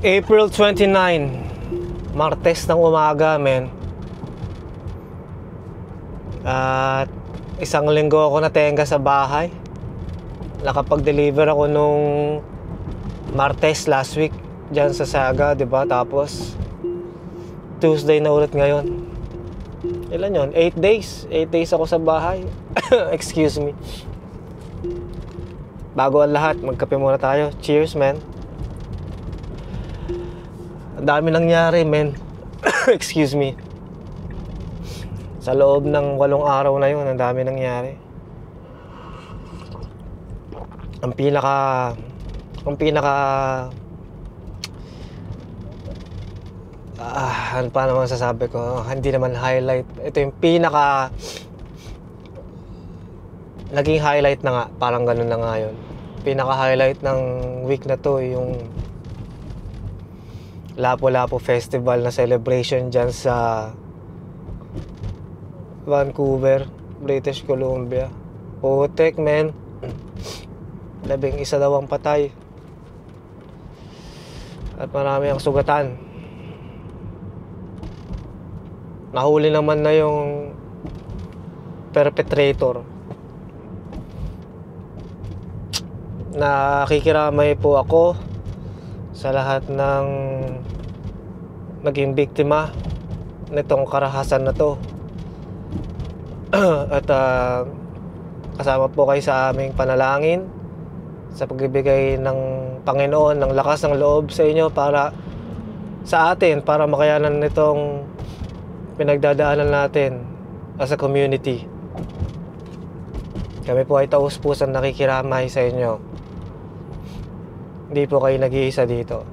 April 29, Martes ng umaga, men. At isang linggo ako natenga sa bahay. Nakapag-deliver ako nung Martes last week dyan sa Saga, diba? Tapos Tuesday na ulit ngayon. Ilan yun? 8 days. 8 days ako sa bahay. Excuse me. Bago ang lahat, magkape muna tayo. Cheers, man. Ang dami nangyari, men. Excuse me. Sa loob ng 8 araw na yun, ang dami nangyari. Ang pinaka ano pa naman sasabi ko, hindi naman highlight. Ito yung pinaka naging highlight na nga, parang ganun na nga yun. Pinaka highlight ng week na to yung Lapu-Lapu Festival na celebration dyan sa Vancouver, British Columbia. Putek, men. 11 daw ang patay. At marami ang sugatan. Nahuli naman na yung perpetrator. Nakikiramay po ako sa lahat ng naging biktima nitong karahasan na to. At kasama po kayo sa aming panalangin sa pagbibigay ng Panginoon ng lakas ng loob sa inyo para sa atin, para makayanan nitong pinagdadaanan natin as a community. Kami po ay taus-pusang nakikiramay sa inyo. Hindi po kayo nag-iisa dito.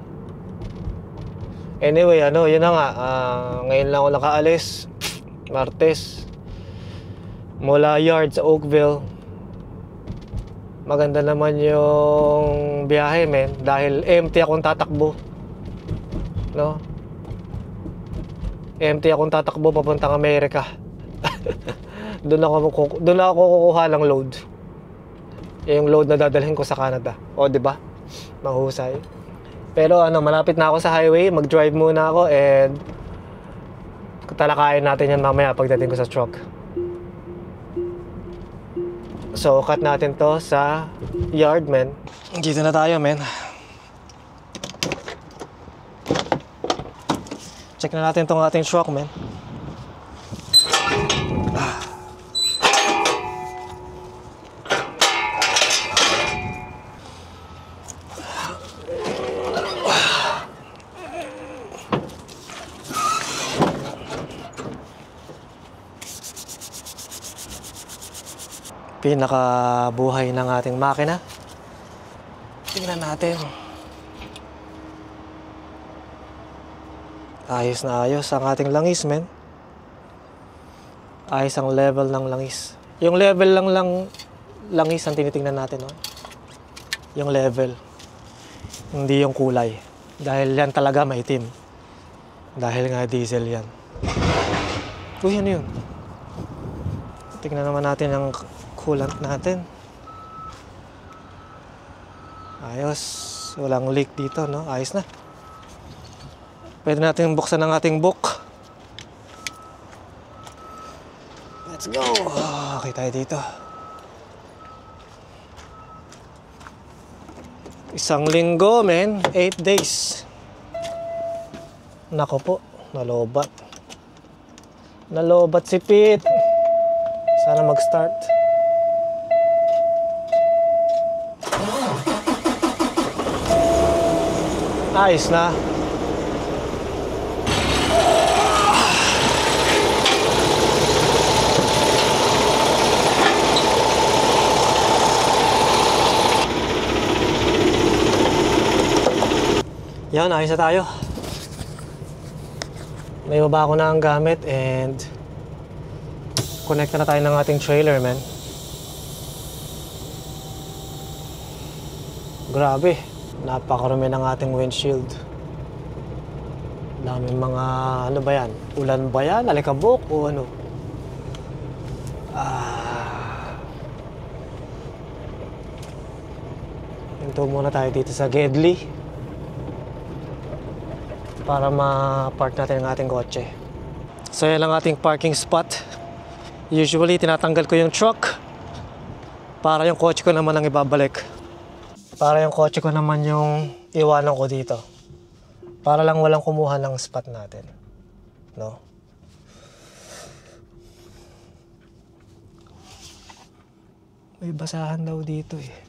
Anyway, yun na nga. Ngayon lang ako nakaalis. Martes. Mula yard sa Oakville. Maganda naman yung biyahe, men. Dahil empty akong tatakbo. No? Empty akong tatakbo papuntang Amerika. Doon ako kukuha ng load. Yung load na dadalhin ko sa Canada. O, diba? Mahusay. Pero malapit na ako sa highway. Mag-drive muna ako and talakayin natin yan mamaya pagdating ko sa truck. So, cut natin to sa yard, men. Dito na tayo, men. Check na natin tong ating truck, men. Pinakabuhay ng ating makina. Tingnan natin. Ayos na ayos ang ating langis, men. Ayos ang level ng langis. Yung level lang langis ang tinitingnan natin, no? Yung level. Hindi yung kulay. Dahil yan talaga maitim. Dahil nga diesel yan. Uy, ano yun? Tingnan naman natin ang coolant natin. Ayos. Walang leak dito, no? Ayos na. Pwede natin buksan ang ating book. Let's go. Okay tayo dito. Isang linggo, men. 8 days. Nako po. Nalobat. Nalobat si Pete. Sana mag-start. Ayos na. Yan, ayos na tayo. May baba ko na ang gamit and connect na tayo ng ating trailer, man. Grabe. Napakarami ng ating windshield. Daming mga, ano ba yan? Ulan ba yan? Alikabok o ano? Hinto muna tayo dito sa Gedli para ma-park natin ang ating kotse. So yan ang ating parking spot. Usually tinatanggal ko yung truck para yung kotse ko naman ang ibabalik. Para yung kotse ko naman yung iwanan ko dito. Para lang walang kumuha ng spot natin. No? May basahan daw dito eh.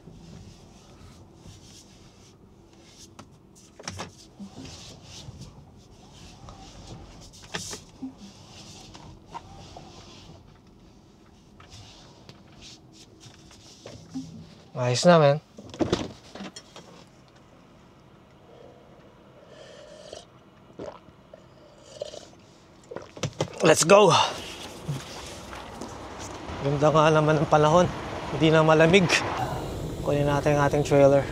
Ayos na, man. Let's go! Ganda nga naman ng panahon. Hindi na malamig. Kunin natin ang ating trailer.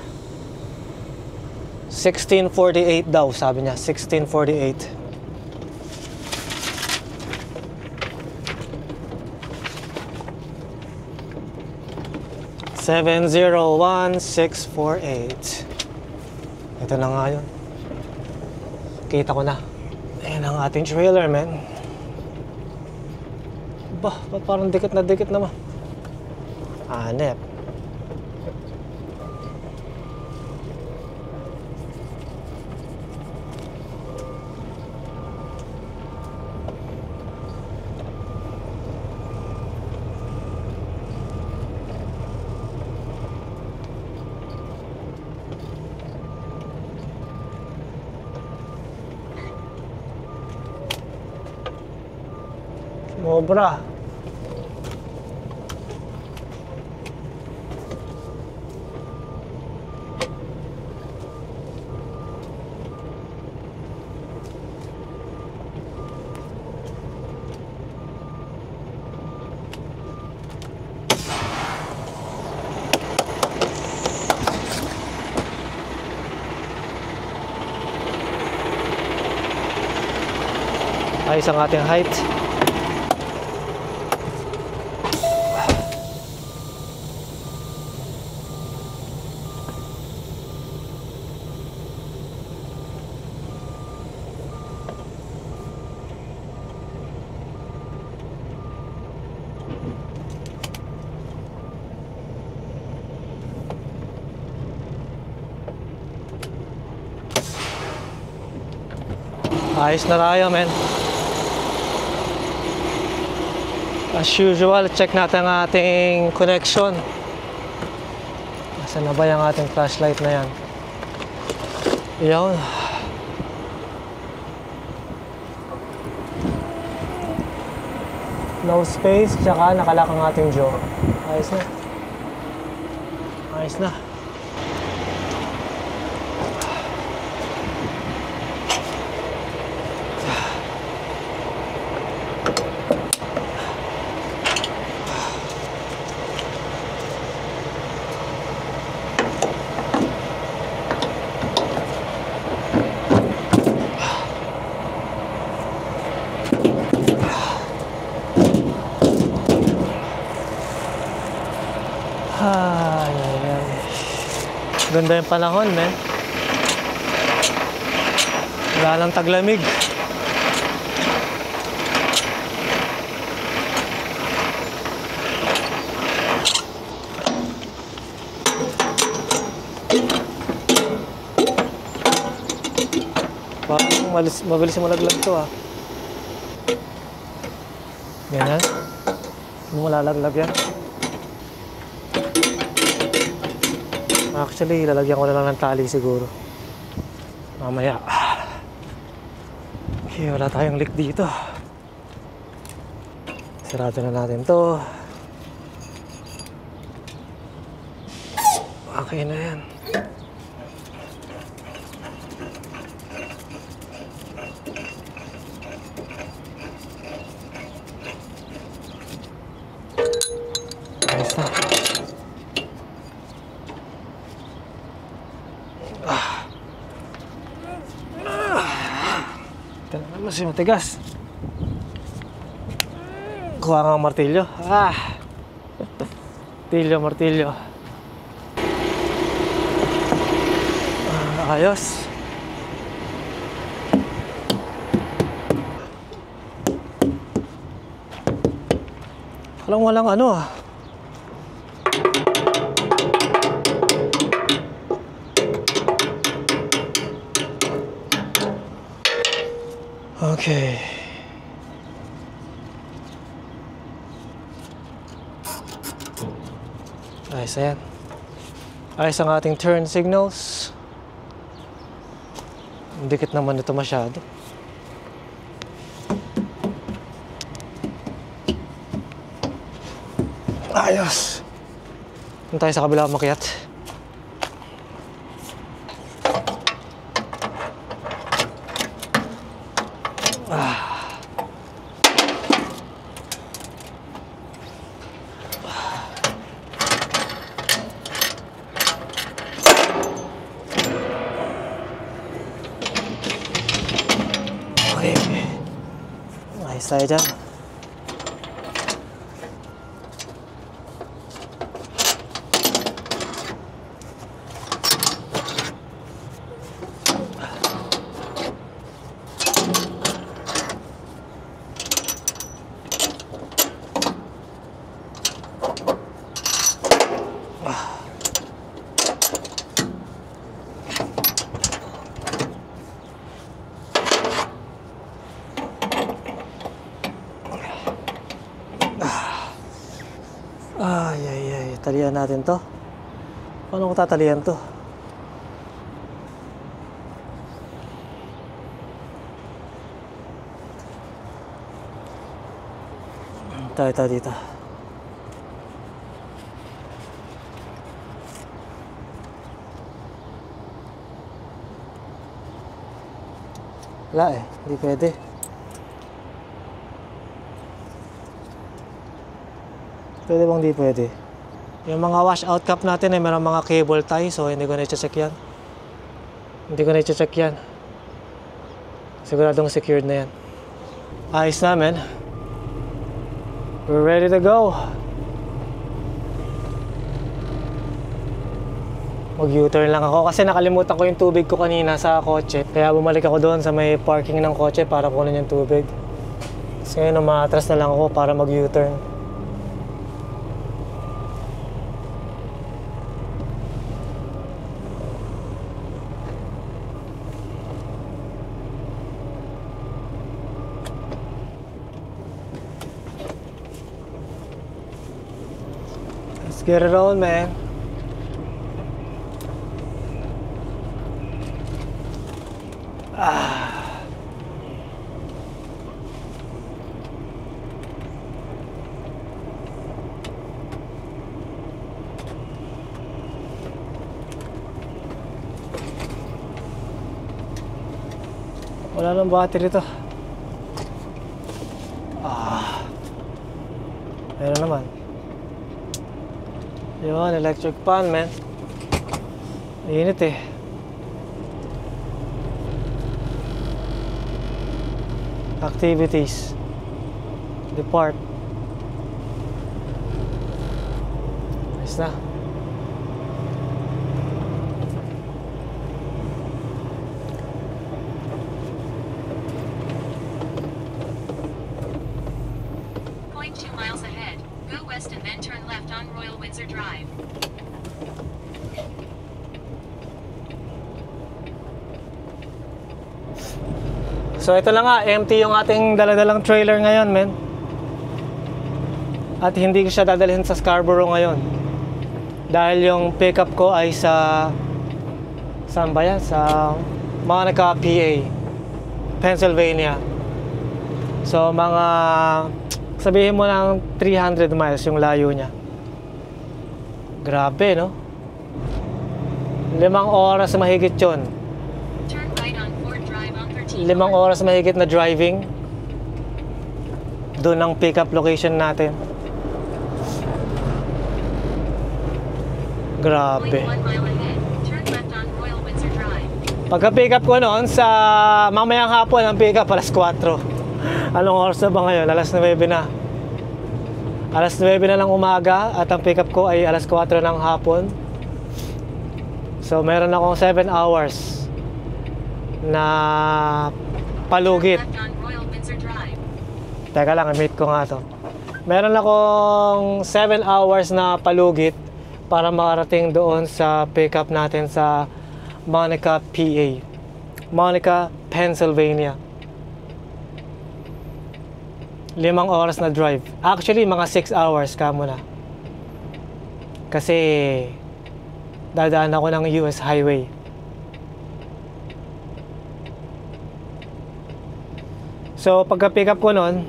1648 daw, sabi niya. 1648. $701,648. Ito na nga yun. Kita ko na. Ayan ang ating trailer, man. Bah, parang dikit naman. Hanep. Sobra. Ayos ang ating height. Ayos na tayo, men. As usual, check natin ang ating connection. Nasaan na ba yung ating flashlight na yan? Iyon. No space, tsaka nakalak ang ating jaw. Ayos na. Ayos na. Ganda yung panahon, men. Wala lang taglamig. Parang mabilis yung malaglag to, ah. Ganyan. Hindi mo lalaglag yan. Actually, lalagyan ko na lang ng tali siguro. Mamaya. Okay, wala tayong leak dito. Sarado na natin to. Okay na yan. Ayos na. Ito na naman si matigas. Kuha nga ang martilyo. Martilyo. Ayos. Walang ano ah. Okay. Ayos na yan. Ayos ang ating turn signals. Dikit naman ito masyado. Ayos. Doon tayo sa kabila makiat. Okay. Ayos tayo dyan. Ay, talian natin to. Paano ko tatalian to? Tayo dito. Wala eh, hindi pwede. Pwede bang di pwede? Yung mga washout cap natin ay mayroong mga cable tie, so hindi ko na i-check yan. Hindi ko na i-check yan. Siguradong secured na yan. Ayos namin. We're ready to go. Mag-U-turn lang ako kasi nakalimutan ko yung tubig ko kanina sa kotse. Kaya bumalik ako doon sa may parking ng kotse para kunin yung tubig. Kasi ngayon umaatras na lang ako para mag-U-turn. Let's get it on, man. Wala nang battery to. Meron naman. Yun, electric pan, man. Init eh. Activities. Depart. Ayos na. And then turn left on Royal Windsor Drive. So ito lang nga, empty yung ating daladalang trailer ngayon, men. At hindi ko siya dadalhin sa Scarborough ngayon. Dahil yung pickup ko ay saan ba yan? Sa mga nagka-PA, Pennsylvania. So mga sabihin mo ng 300 miles yung layo niya. Grabe, no? 5 oras mahigit yun. Turn right on Ford Drive on 13. 5 oras mahigit na driving. Doon ang pick-up location natin. Grabe. 1 mile ahead. Turn left on Royal Windsor Drive. Pagka-pick up ko noon sa mamayang hapon, ang pick up alas 4. Anong oras na ba ngayon? Alas 9 na. Alas 9 na lang umaga at ang pick up ko ay alas 4 ng hapon. So meron akong 7 hours na palugit. Left on Royal Windsor Drive. Teka lang, i-meet ko nga to. Meron akong 7 hours na palugit para makarating doon sa pickup natin sa Monica, PA. Monica, Pennsylvania. 5 oras na drive. Actually, mga 6 hours ka muna. Kasi dadaan ako ng US Highway. So, pagka-pick up ko nun,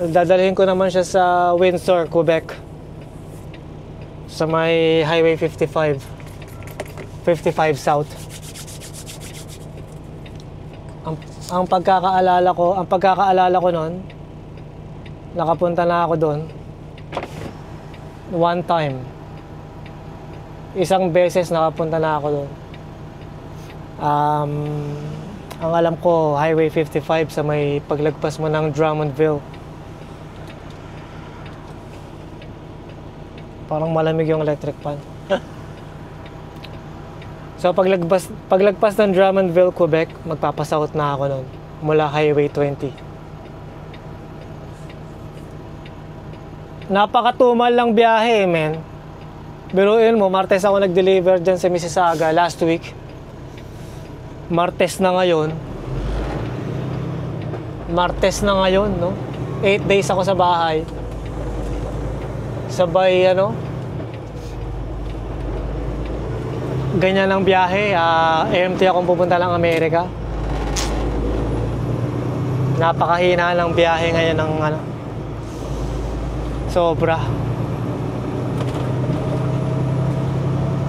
dadalhin ko naman siya sa Windsor, Quebec. Sa may Highway 55. 55 South. Ang pagkakaalala ko nun, nakapunta na ako doon. One time. Isang beses nakapunta na ako doon. Ang alam ko, Highway 55 sa may paglagpas mo ng Drummondville. Parang malamig yung electric fan. So paglagpas ng Drummondville, Quebec, magpapasouth na ako nun mula Highway 20. Napakatumal lang biyahe, men. Biruin mo, Martes ako nag-deliver dyan sa Mississauga last week. Martes na ngayon, no? 8 days ako sa bahay. Sabay, ganyan ang biyahe. EMT akong pupunta lang Amerika. Napakahina ng biyahe ngayon ng sobra.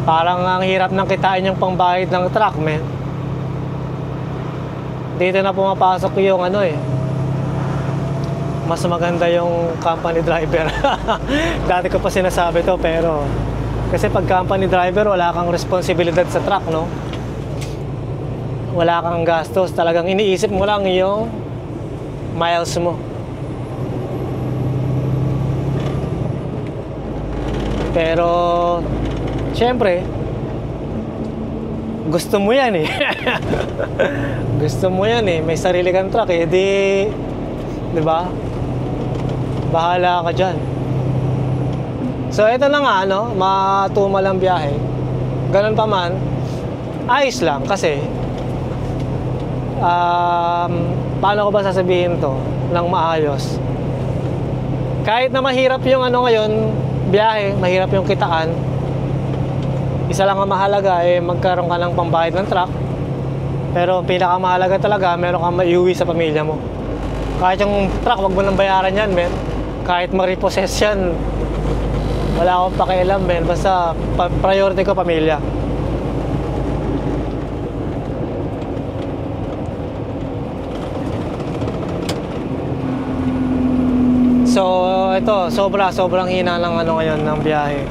Parang ang hirap ng kitain yung pangbayad ng truck, men. Dito na pumapasok yung mas maganda yung company driver. Dati ko pa sinasabi to, pero kasi pag company driver, wala kang responsibilidad sa truck, no? Wala kang gastos. Talagang iniisip mo lang yung miles mo. Pero syempre, gusto mo yan eh. Gusto mo yan eh. May sarili kang truck eh. Di ba? Bahala ka dyan. So ito na nga, matumal ang biyahe. Ganun pa man, ayos lang kasi paano ko ba sasabihin to ng maayos? Kahit na mahirap yung ngayon, biyahe, mahirap yung kitaan, isa lang ang mahalaga magkaroon ka ng pambayad ng truck. Pero pinakamahalaga talaga, meron kang maiuwi sa pamilya mo. Kahit yung truck, wag mo nang bayaran yan, men. Kahit ma-repossess yan, wala akong pakialam, men. Basta priority ko pamilya. So ito, sobrang hina ng ngayon ng biyahe.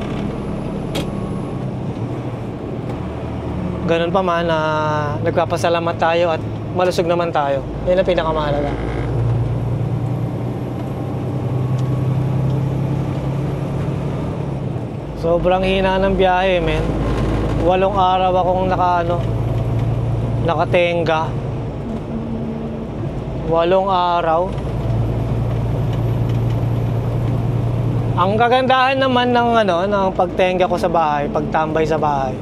Ganun pa man, nagpapasalamat tayo at malusog naman tayo. Yan ang pinakamahalaga. Sobrang hina ng biyahe, men. 8 araw akong nakatenga. 8 araw. Ang kagandahan naman ng pagtenga ko sa bahay, pagtambay sa bahay,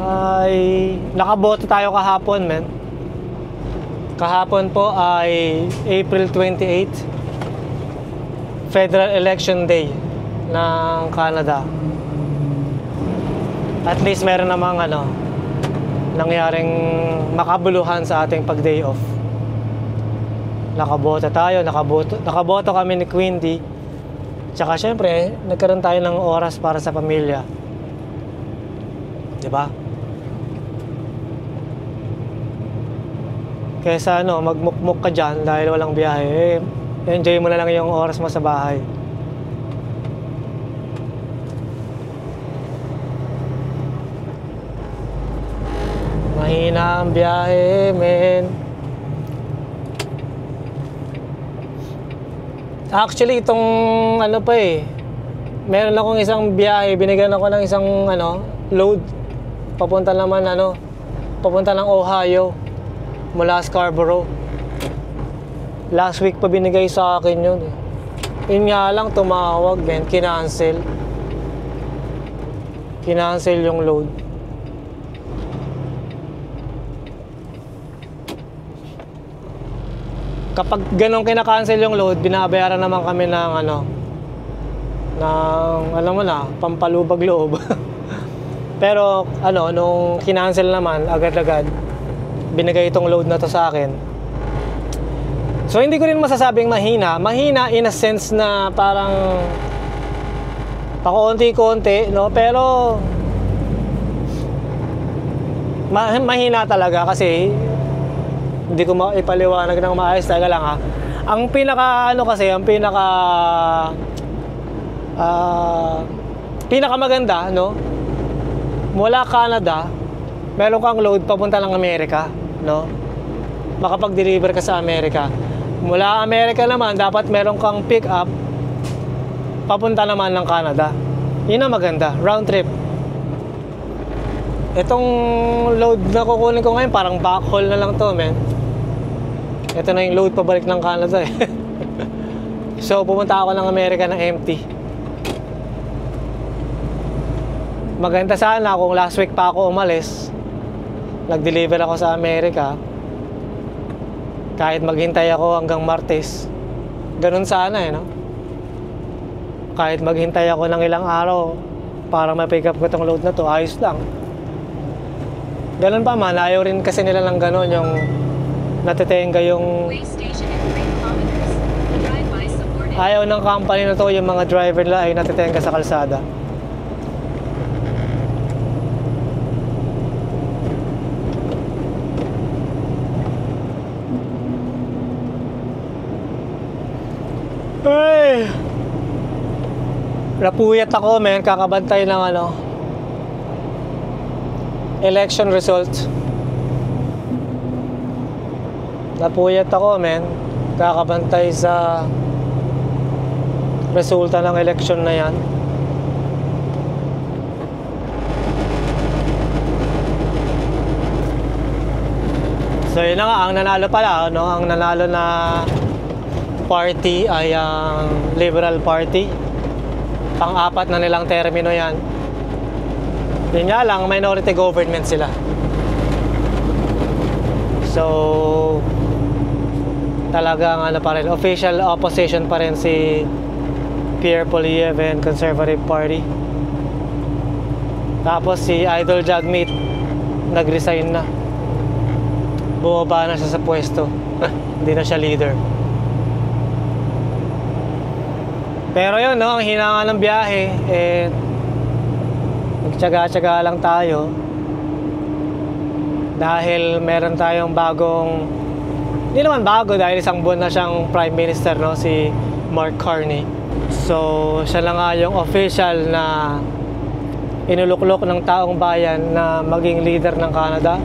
ay nakaboto tayo kahapon, men. Kahapon po ay April 28, Federal Election Day ng Canada. At least meron namang nangyaring makabuluhan sa ating pag-day off. Nakaboto tayo, nakaboto kami ni Quindy. Tsaka syempre, nagkaroon tayo ng oras para sa pamilya. 'Di ba? Kaysa magmukmuk ka dyan dahil walang biyahe, enjoy mo na lang yung oras mo sa bahay. Mahina ang biyahe, men. Actually, itong meron akong isang biyahe, binigyan ako ng isang load. papunta naman papunta ng Ohio mula Scarborough. Last week pa binigay sa akin yun eh. Yun nga lang, tumawag men, kinancel yung load. Kapag ganun kinakancel yung load, binabayaran naman kami ng alam mo na, pampalubag loob. Pero nung kinancel naman agad-agad, binigay itong load na to sa akin. So hindi ko rin masasabing mahina in a sense na parang pakonti-konti, no? Pero mahina talaga kasi hindi ko maipaliwanag ng maayos. Talaga lang ha. Ang pinaka pinakamaganda, no? Mula Canada, meron kang load papunta ng Amerika, no? Makapag-deliver ka sa Amerika. Mula Amerika naman, dapat meron kang pick up papunta naman ng Canada. Yun ang maganda, round trip. Itong load na kukunin ko ngayon, parang backhaul na lang to, men. Ito na yung load pabalik ng Canada eh. So pumunta ako ng Amerika ng empty. Maganda sana kung last week pa ako umalis, nag-deliver ako sa Amerika, kahit maghintay ako hanggang Martes. Ganun sana no? Kahit maghintay ako ng ilang araw para ma-pick up ko itong load na to, ayos lang. Ganun pa man, ayaw rin kasi nila ng ganun, yung natitenga yung Way station in 3 kilometers. Drive-by supported. ayaw ng company na to, yung mga driver nila ay natitenga sa kalsada. Ay! Napuyat ako, men, kakabantay ng election result. Napuyat ako, men, kakabantay sa resulta ng election na yan. So yun na nga, ang nanalo pala, no? Ang nanalo na party ay ang Liberal Party. Pang-apat na nilang termino yan. Yun nga lang, minority government sila. So talagang pa rin, official opposition pa rin si Pierre Poilievre and Conservative Party. Tapos si Idol Jagmeet nag-resign na. Bumaba na siya sa pwesto. Hindi na siya leader. Pero yun, no, ang hina nga ng biyahe, nagtyaga-tyaga lang tayo dahil meron tayong bagong, hindi naman bago dahil isang buwan na siyang Prime Minister, no, si Mark Carney. So siya na nga yung official na inuluklok ng taong bayan na maging leader ng Canada.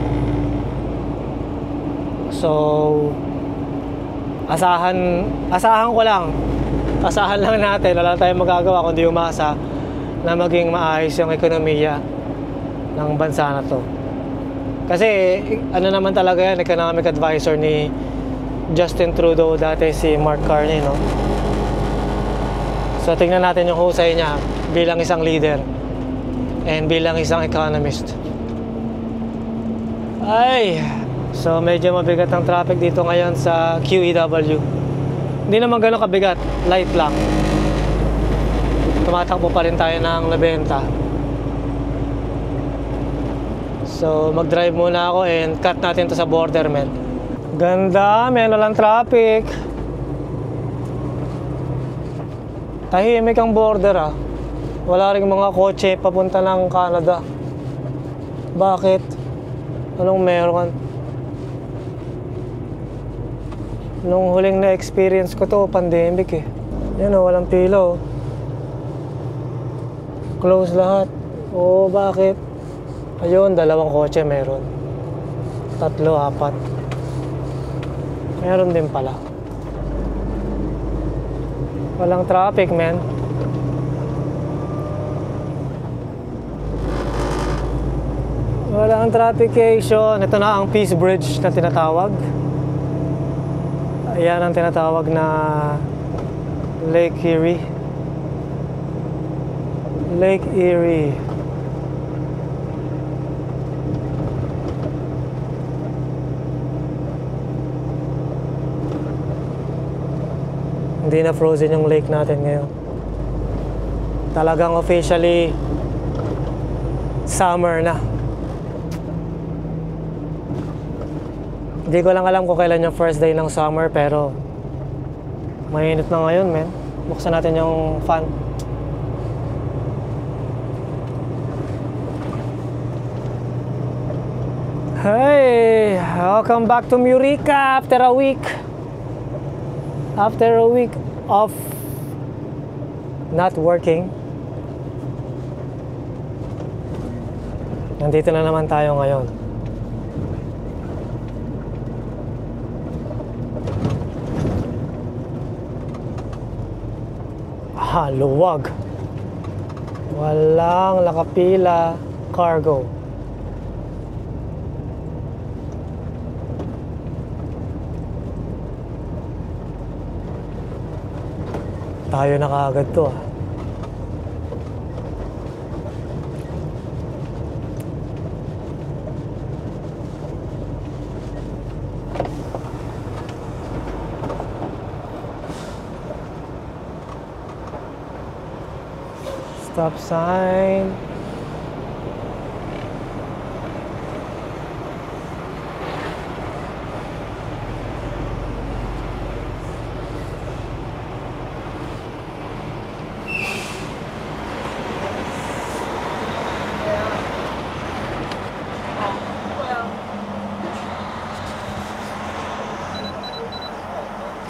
So asahan ko lang, asahan lang natin, wala tayong magagawa kundi umasa na maging maayos yung ekonomiya ng bansa na to. Kasi naman talaga yan, economic advisor ni Justin Trudeau, dati si Mark Carney, no? So tingnan natin yung husay niya bilang isang leader and bilang isang economist. Ay, so medyo mabigat ang traffic dito ngayon sa QEW. Hindi naman gano'ng kabigat, light lang. Tumatakbo pa rin tayo ng 90. So mag-drive muna ako and cut natin to sa border, men. Ganda, men, walang traffic. Tahimik ang border, ah. Wala ring mga kotse papunta ng Canada. Bakit? Anong meron? Nung huling na-experience ko to, pandemic eh. Yan o, walang pila o. Close lahat. Oo, bakit? Ayun, 2 kotse meron. 3, 4. Meron din pala. Walang traffic, man. Walang traffication. Ito na ang Peace Bridge na tinatawag. Ayan ang tinatawag na Lake Erie. Lake Erie. Hindi na frozen yung lake natin ngayon. Talagang officially summer na. Hindi ko lang alam kung kailan yung first day ng summer, pero mainit na ngayon, men. Buksan natin yung fan. Hey! Welcome back to Murica after a week. After a week of not working. Nandito na naman tayo ngayon. Luwag. Walang nakapila cargo. Tayo na kaagad to ah. Stop sign.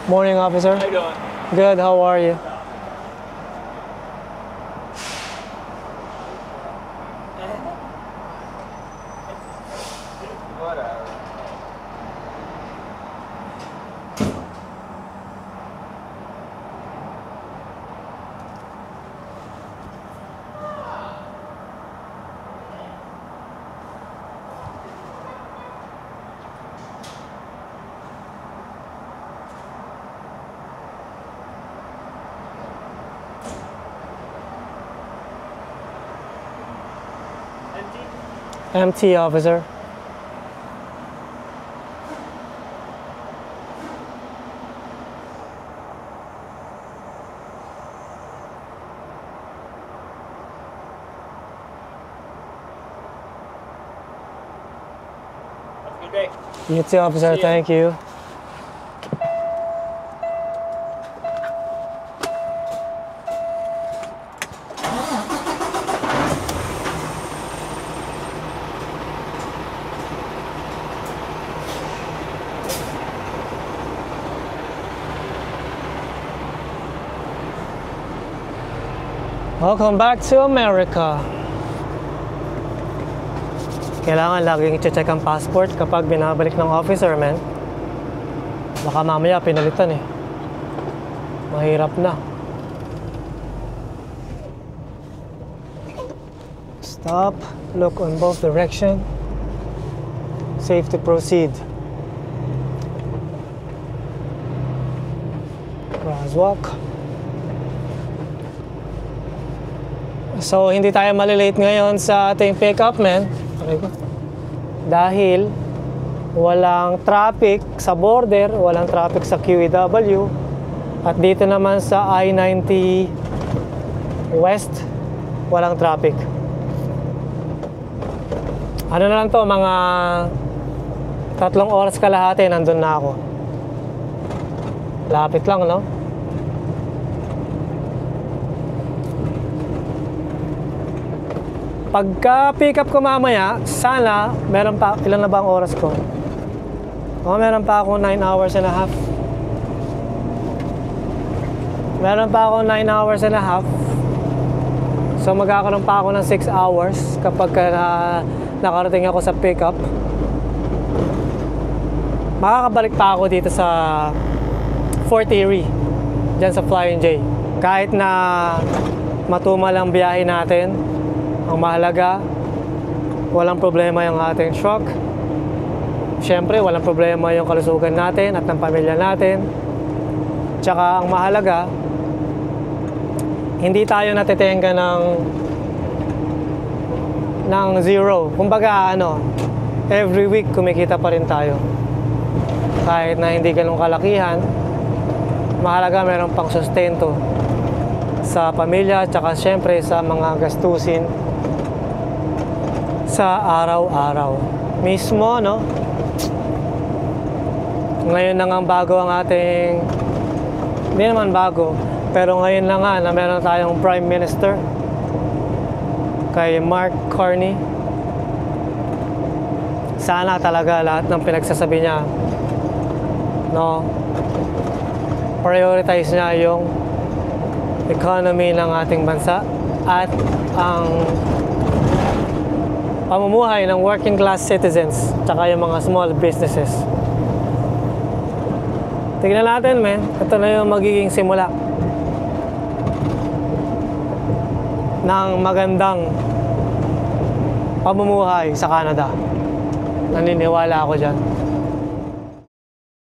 Morning, officer. How you doing? Good, how are you? Whatever. Empty, officer. Have a good day. You too, officer. See ya. Thank you. Welcome back to America. Kailangan laging i-check ang passport kapag binabalik ng officer, man. Baka mamaya pinalitan eh. Mahirap na. Stop. Look on both directions. Safe to proceed. Crosswalk. So, hindi tayo malilate ngayon sa ating pick-up, man. Dahil walang traffic sa border, walang traffic sa QEW. At dito naman sa I-90 West, walang traffic. Ano na lang to, mga 3 oras kalahati, nandun na ako. Lapit lang, no? Pagka pick up ko mamaya, sana meron pa, ilan na ba ang oras ko? Meron pa ako 9 hours and a half. Meron pa ako 9 hours and a half. So magkakaroon pa ako ng 6 hours kapag nakarating ako sa pick up. Makakabalik pa ako dito sa Fort Erie, dyan sa Flying J. Kahit na matumal ang biyahe natin, ang mahalaga, walang problema yung ating truck. Siyempre, walang problema yung kalusugan natin at ng pamilya natin. Tsaka ang mahalaga, hindi tayo natitenga ng zero. Kumbaga every week kumikita pa rin tayo. Kahit na hindi ganun kalakihan, mahalaga meron pang sustento sa pamilya, tsaka siyempre sa mga gastusin sa araw-araw. Mismo, no? Ngayon na nga bago ang ating, hindi naman bago, pero ngayon na nga na meron tayong Prime Minister, kay Mark Carney. Sana talaga lahat ng pinagsasabi niya, no, prioritize niya yung economy ng ating bansa at ang pamumuhay ng working class citizens tsaka yung mga small businesses. Tignan natin, men. Ito na yung magiging simula ng magandang pamumuhay sa Canada. Naniniwala ako dyan.